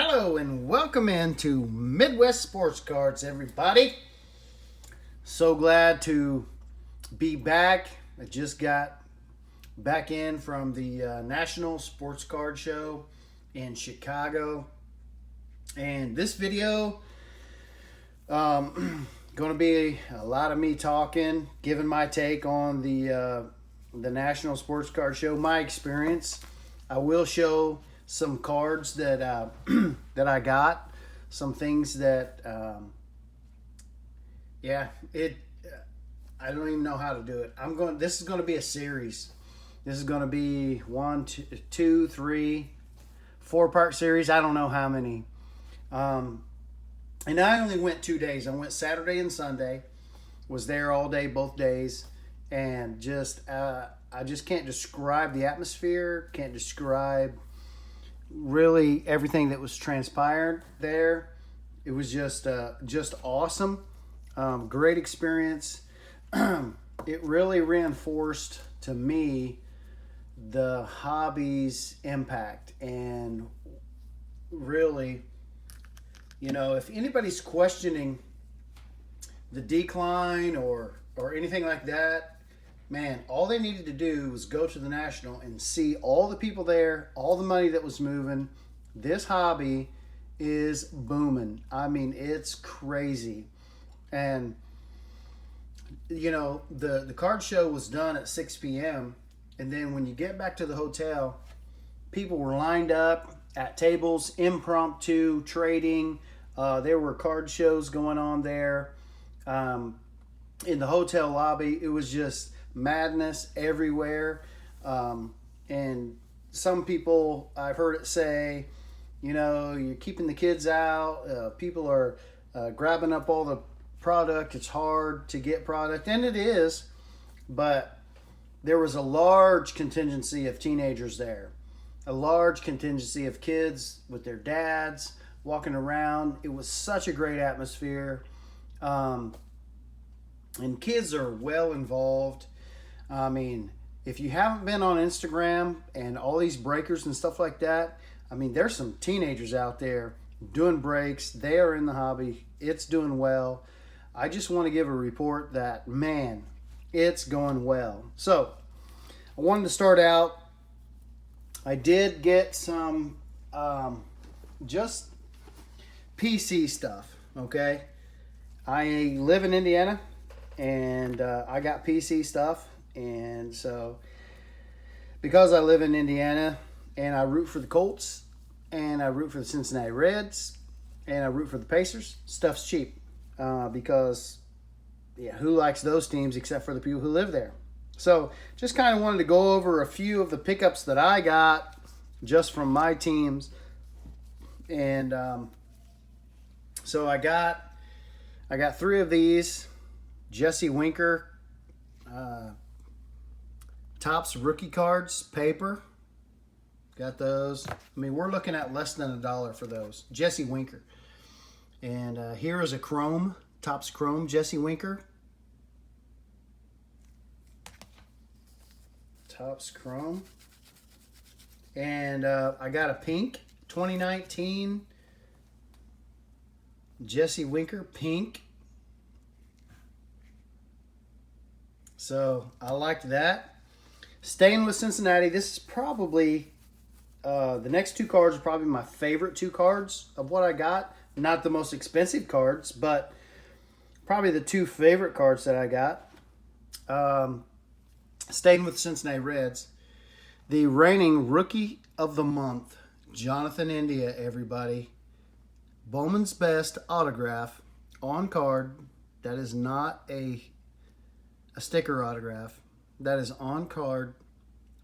Hello and welcome into Midwest Sports Cards, everybody. So glad to be back. I just got back in from the National Sports Card Show in Chicago. And this video, going to be a lot of me talking, giving my take on the National Sports Card Show, my experience. I will show some cards that that I got, some things that I don't even know how to do it. This is going to be a series. This is going to be 1, 2, 3, 4-part series. I don't know how many. And I only went 2 days. I went Saturday and Sunday. Was there all day, both days, and I just can't describe the atmosphere. Can't describe really everything that was transpired there. It was just awesome. Great experience. It really reinforced to me the hobby's impact, and really, if anybody's questioning the decline or anything like that, man, all they needed to do was go to the National and see all the people there, all the money that was moving. This hobby is booming. I mean, it's crazy. And, the card show was done at 6 p.m. And then when you get back to the hotel, people were lined up at tables, impromptu trading. There were card shows going on there. In the hotel lobby, it was just madness everywhere. And some people, I've heard it say, you're keeping the kids out. People are grabbing up all the product. It's hard to get product, and it is, but there was a large contingency of teenagers there, a large contingency of kids with their dads walking around. It was such a great atmosphere. And kids are well involved. I mean, if you haven't been on Instagram and all these breakers and stuff like that, I mean, there's some teenagers out there doing breaks. They are in the hobby. It's doing well. I just want to give a report that, man, it's going well. So I wanted to start out. I did get some just PC stuff, okay? I live in Indiana, and I got PC stuff. And so because I live in Indiana and I root for the Colts and I root for the Cincinnati Reds and I root for the Pacers, stuff's cheap. Because who likes those teams except for the people who live there? So just kind of wanted to go over a few of the pickups that I got just from my teams. And so I got 3 of these. Jesse Winker Topps rookie cards, paper. Got those. I mean, we're looking at less than $1 for those. Jesse Winker. And here is a chrome, Topps chrome Jesse Winker. Topps chrome. And I got a pink 2019 Jesse Winker pink. So I liked that. Staying with Cincinnati, this is probably the next 2 cards are probably my favorite 2 cards of what I got. Not the most expensive cards, but probably the 2 favorite cards that I got. Staying with Cincinnati Reds, the reigning Rookie of the Month, Jonathan India, everybody. Bowman's Best autograph on card. That is not a sticker autograph. That is on card.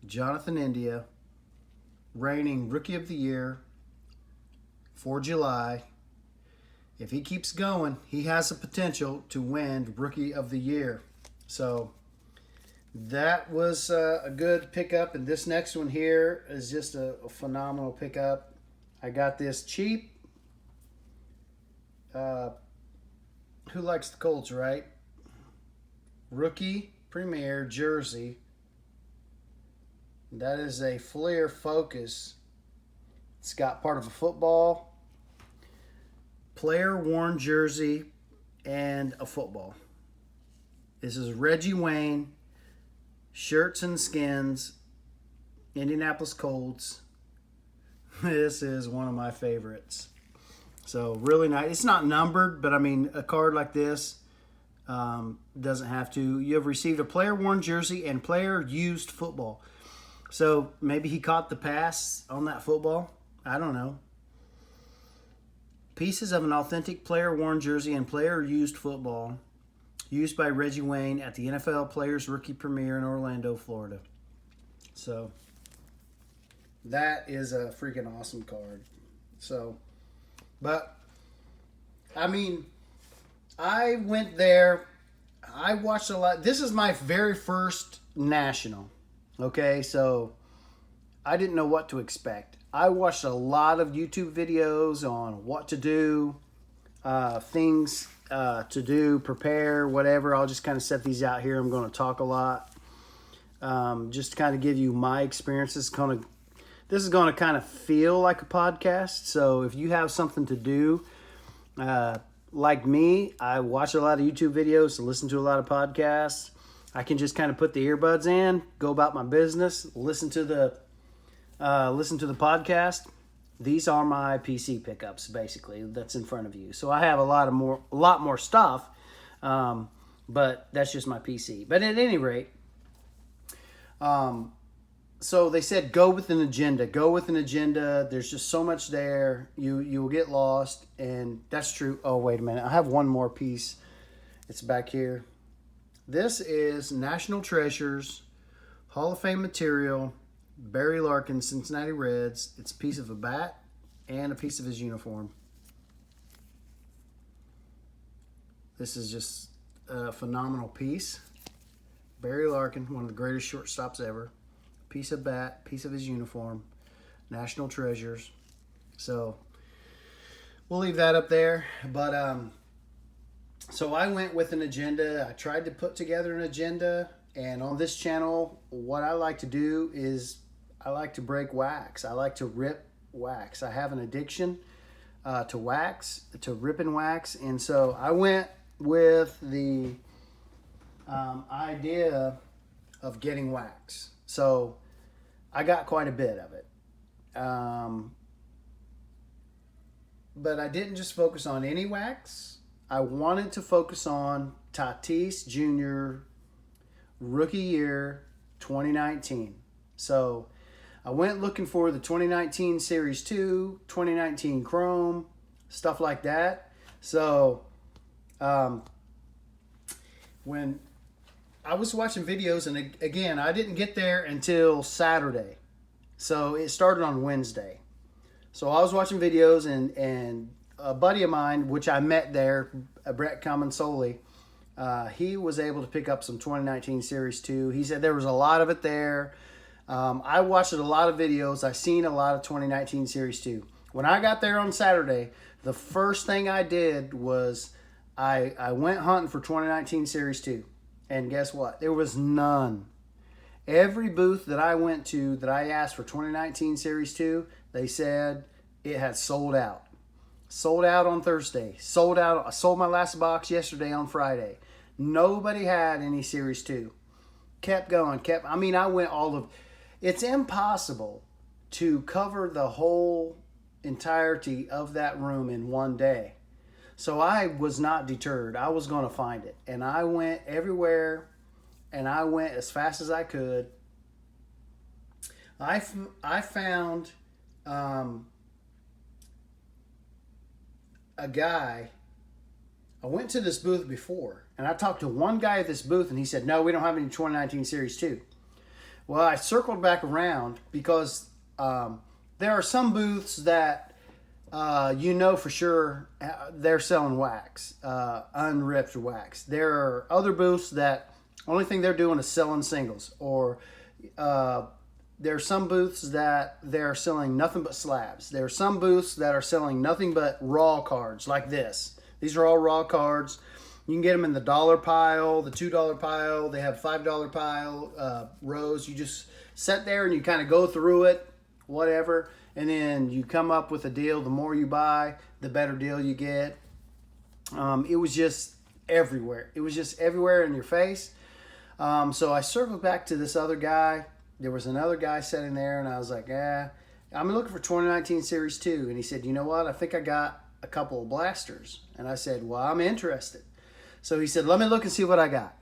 Jonathan India, reigning Rookie of the Year for July. If he keeps going, he has the potential to win Rookie of the Year. So that was a good pickup. And this next one here is just a phenomenal pickup. I got this cheap. Who likes the Colts, right? Rookie Premier jersey. That is a Fleer Focus. It's got part of a football player worn jersey and a football. This is Reggie Wayne, Shirts and Skins, Indianapolis Colts. This is one of my favorites. So really nice. It's not numbered, but I mean, a card like this doesn't have to. You have received a player worn jersey and player used football. So maybe he caught the pass on that football. I don't know. Pieces of an authentic player worn jersey and player used football used by Reggie Wayne at the NFL Players Rookie Premiere in Orlando, Florida. So that is a freaking awesome card. So, but I mean, I went there. I watched a lot. This is my very first national. Okay, so I didn't know what to expect. I watched a lot of YouTube videos on what to do, things to do, prepare, whatever. I'll just kind of set these out here. I'm going to talk a lot, just to kind of give you my experiences. This is going to kind of feel like a podcast. So if you have something to do, like me, I watch a lot of YouTube videos, listen to a lot of podcasts. I can just kind of put the earbuds in, go about my business, listen to the podcast. These are my PC pickups, basically, that's in front of you. So I have a lot more stuff, but that's just my PC. But at any rate, so they said go with an agenda. Go with an agenda. There's just so much there. You will get lost, and that's true. Oh, wait a minute. I have one more piece. It's back here. This is National Treasures, Hall of Fame material, Barry Larkin, Cincinnati Reds. It's a piece of a bat and a piece of his uniform. This is just a phenomenal piece. Barry Larkin, one of the greatest shortstops ever. Piece of bat, piece of his uniform. National Treasures. So we'll leave that up there. But so I went with an agenda. I tried to put together an agenda. And on this channel, what I like to do is I like to break wax. I like to rip wax. I have an addiction to wax, to ripping wax. And so I went with the idea of getting wax. So I got quite a bit of it. But I didn't just focus on any wax. I wanted to focus on Tatis Jr. Rookie year 2019. So I went looking for the 2019 Series 2, 2019 Chrome, stuff like that. So when I was watching videos, and again, I didn't get there until Saturday. So it started on Wednesday. So I was watching videos, and a buddy of mine, which I met there, Brett Comensoli, he was able to pick up some 2019 Series 2. He said there was a lot of it there. I watched a lot of videos. I seen a lot of 2019 Series 2. When I got there on Saturday, the first thing I did was I went hunting for 2019 Series 2. And guess what? There was none. Every booth that I went to that I asked for 2019 Series 2, they said it had sold out. Sold out on Thursday. Sold out. I sold my last box yesterday on Friday. Nobody had any Series 2. Kept going. I went it's impossible to cover the whole entirety of that room in one day. So I was not deterred. I was going to find it. And I went everywhere, and I went as fast as I could. I found a guy. I went to this booth before, and I talked to one guy at this booth, and he said, no, we don't have any 2019 Series 2. Well, I circled back around because there are some booths that for sure they're selling wax, unripped wax. There are other booths that only thing they're doing is selling singles, or there are some booths that they're selling nothing but slabs. There are some booths that are selling nothing but raw cards like this. These are all raw cards. You can get them in the $1 pile, the $2 pile. They have $5 pile rows. You just sit there and you kind of go through it whatever. And then you come up with a deal. The more you buy, the better deal you get. It was just everywhere. It was just everywhere in your face. So I circled back to this other guy. There was another guy sitting there, and I was like, I'm looking for 2019 Series 2. And he said, you know what? I think I got a couple of blasters. And I said, well, I'm interested. So he said, let me look and see what I got.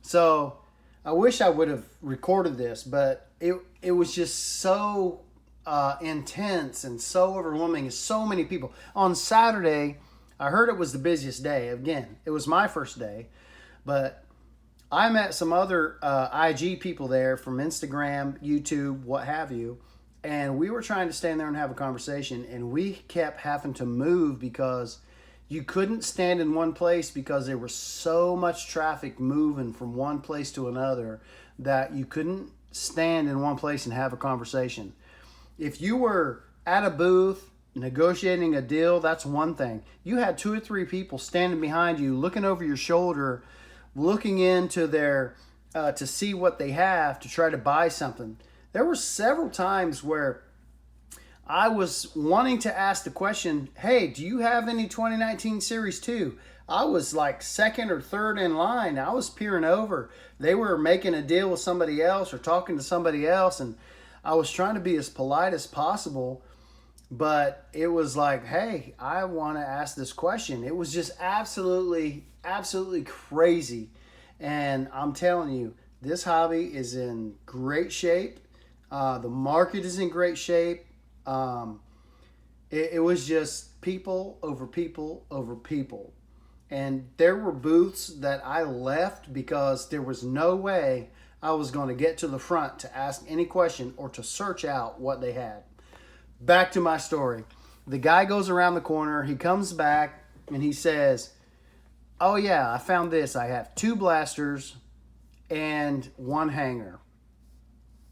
So I wish I would have recorded this, but it was just so intense and so overwhelming. And so many people. On Saturday, I heard it was the busiest day. Again, it was my first day. But I met some other IG people there from Instagram, YouTube, what have you. And we were trying to stand there and have a conversation. And we kept having to move because you couldn't stand in one place because there was so much traffic moving from one place to another that you couldn't stand in one place and have a conversation. If you were at a booth negotiating a deal, that's one thing. You had 2 or 3 people standing behind you, looking over your shoulder, looking into their to see what they have to try to buy something. There were several times where I was wanting to ask the question, hey, do you have any 2019 Series 2? I was like second or third in line. I was peering over. They were making a deal with somebody else or talking to somebody else, and I was trying to be as polite as possible, but it was like, hey, I want to ask this question. It was just absolutely crazy. And I'm telling you, this hobby is in great shape. The market is in great shape. It was just people over people over people. And there were booths that I left because there was no way I was going to get to the front to ask any question or to search out what they had. Back to my story. The guy goes around the corner. He comes back and he says, oh yeah, I found this. I have 2 blasters and 1 hanger.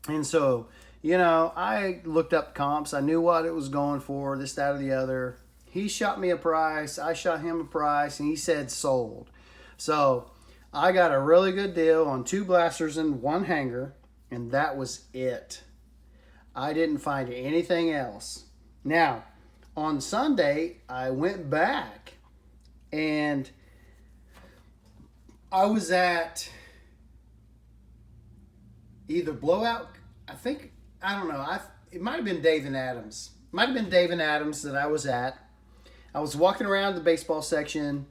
And so, I looked up comps. I knew what it was going for, this, that, or the other. He shot me a price. I shot him a price, and he said sold. So I got a really good deal on 2 blasters and 1 hanger, and that was it. I didn't find anything else. Now, on Sunday, I went back, and I was at either Blowout, I don't know. It might have been Dave and Adams. It might have been Dave and Adams that I was at. I was walking around the baseball section,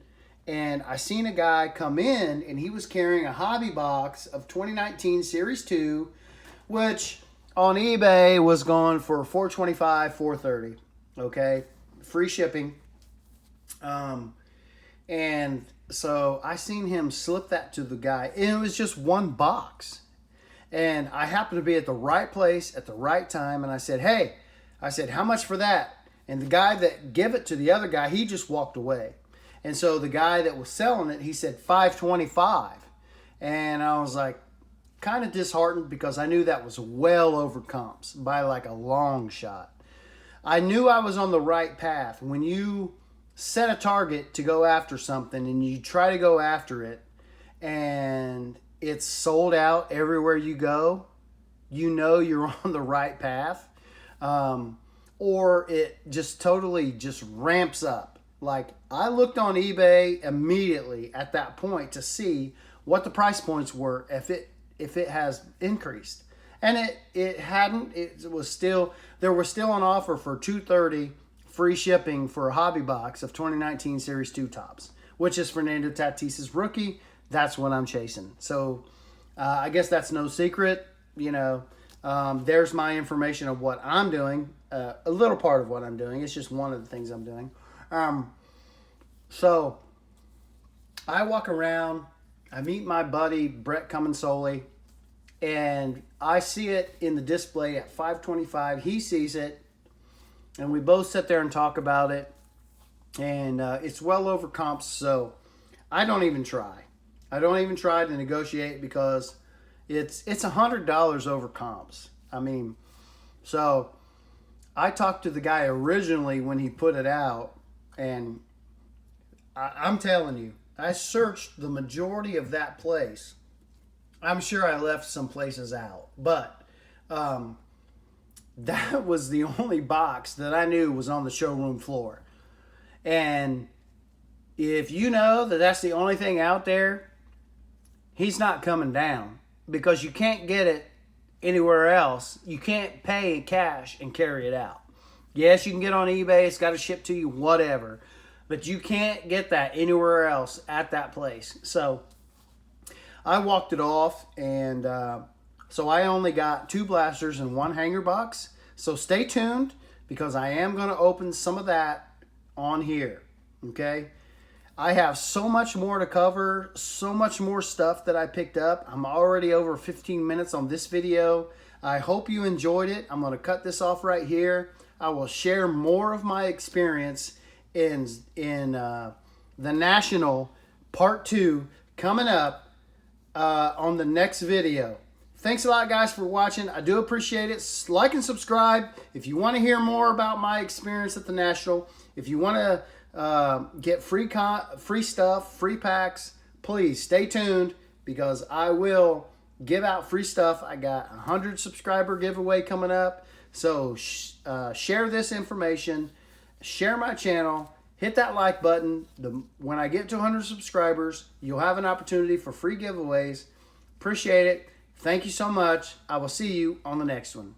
and I seen a guy come in, and he was carrying a hobby box of 2019 Series 2, which on eBay was going for $425, $430. Okay, free shipping. And so I seen him slip that to the guy, and it was just one box. And I happened to be at the right place at the right time. And I said, hey, how much for that? And the guy that gave it to the other guy, he just walked away. And so the guy that was selling it, he said $525. And I was like, kind of disheartened because I knew that was well over comps by like a long shot. I knew I was on the right path. When you set a target to go after something and you try to go after it and it's sold out everywhere you go, you're on the right path. Or it just totally just ramps up. Like I looked on eBay immediately at that point to see what the price points were if it has increased. And it hadn't. It was still, there was still an offer for $230 free shipping for a hobby box of 2019 Series 2 tops, which is Fernando Tatis's rookie. That's what I'm chasing. So I guess that's no secret. There's my information of what I'm doing. A little part of what I'm doing. It's just one of the things I'm doing. So I walk around. I meet my buddy Brett Cummins-Soley, and I see it in the display at $525. He sees it, and we both sit there and talk about it. And it's well over comps, so I don't even try. I don't even try to negotiate because it's $100 over comps. I mean, so I talked to the guy originally when he put it out, and I'm telling you, I searched the majority of that place. I'm sure I left some places out, but that was the only box that I knew was on the showroom floor. And if you know that that's the only thing out there, he's not coming down, because you can't get it anywhere else. You can't pay cash and carry it out. Yes, you can get on eBay. It's got to ship to you, whatever. But you can't get that anywhere else at that place. So I walked it off, and so I only got 2 blasters and 1 hanger box. So stay tuned, because I am going to open some of that on here. Okay? I have so much more to cover, so much more stuff that I picked up. I'm already over 15 minutes on this video. I hope you enjoyed it. I'm going to cut this off right here. I will share more of my experience in the National Part 2 coming up on the next video. Thanks a lot, guys, for watching. I do appreciate it. Like and subscribe if you want to hear more about my experience at the National. If you want to get free stuff, free packs, please stay tuned, because I will give out free stuff. I got a 100 subscriber giveaway coming up. So share this information, share my channel, hit that like button. When I get to 100 subscribers, you'll have an opportunity for free giveaways. Appreciate it. Thank you so much. I will see you on the next one.